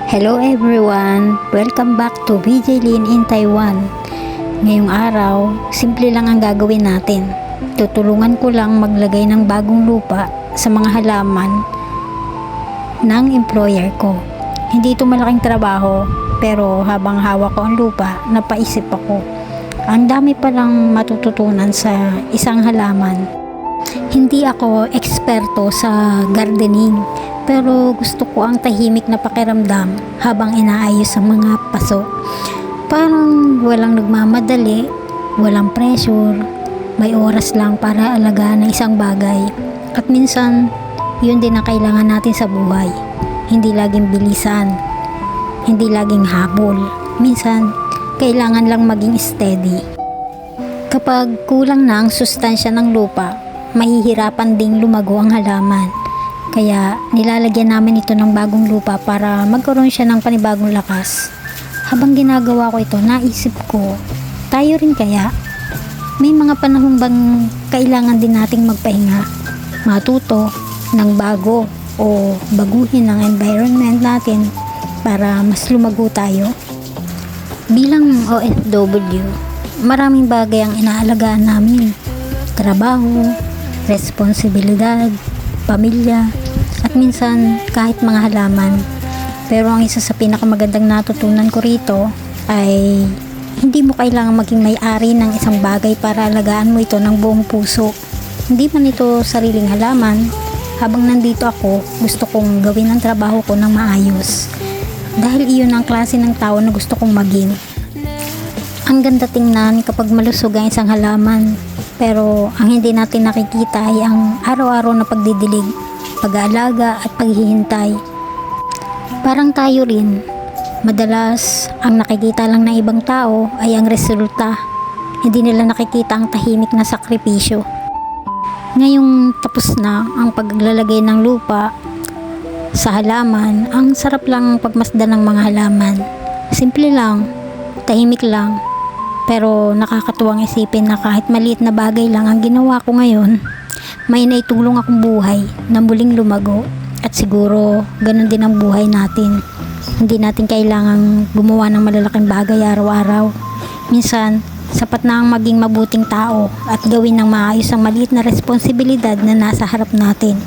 Hello everyone! Welcome back to VJ Lin in Taiwan. Ngayong araw, simple lang ang gagawin natin. Tutulungan ko lang maglagay ng bagong lupa sa mga halaman ng employer ko. Hindi ito malaking trabaho, pero habang hawak ko ang lupa, napaisip ako. Ang dami palang matututunan sa isang halaman. Hindi ako eksperto sa gardening, pero gusto ko ang tahimik na pakiramdam habang inaayos ang mga paso. Parang walang nagmamadali, walang pressure, may oras lang para alagaan ang isang bagay. At minsan, yun din ang kailangan natin sa buhay. Hindi laging bilisan, hindi laging habol. Minsan, kailangan lang maging steady. Kapag kulang na ang sustansya ng lupa, mahihirapan ding lumago ang halaman. Kaya nilalagyan namin ito ng bagong lupa para magkaroon siya ng panibagong lakas. Habang ginagawa ko ito, naisip ko, tayo rin kaya? May mga panahon bang kailangan din nating magpahinga, matuto ng bago o baguhin ang environment natin para mas lumago tayo? Bilang OFW, maraming bagay ang inaalagaan namin. Trabaho, responsibilidad, pamilya, at minsan kahit mga halaman. Pero ang isa sa pinakamagandang natutunan ko rito ay hindi mo kailangang maging may-ari ng isang bagay para alagaan mo ito ng buong puso. Hindi man ito sariling halaman, habang nandito ako, gusto kong gawin ang trabaho ko ng maayos. Dahil iyon ang klase ng tao na gusto kong maging. Ang ganda tingnan kapag malusog ang isang halaman, pero ang hindi natin nakikita ay ang araw-araw na pagdidilig, pag-aalaga at paghihintay. Parang tayo rin, madalas ang nakikita lang ng ibang tao ay ang resulta. Hindi nila nakikita ang tahimik na sakripisyo. Ngayong tapos na ang paglalagay ng lupa sa halaman, ang sarap lang pagmasdan ng mga halaman. Simple lang, tahimik lang, pero nakakatuwang isipin na kahit maliit na bagay lang ang ginawa ko ngayon, may naitulong akong buhay na muling lumago. At siguro ganun din ang buhay natin. Hindi natin kailangang gumawa ng malalaking bagay araw-araw. Minsan, sapat na ang maging mabuting tao at gawin ng maayos ang maliit na responsibilidad na nasa harap natin.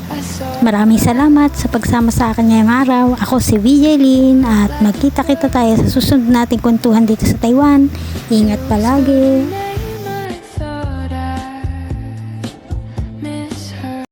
Maraming salamat sa pagsama sa akin ngayong araw. Ako si VJ Lin at magkita-kita tayo sa susunod nating kwentuhan dito sa Taiwan. Ingat palagi!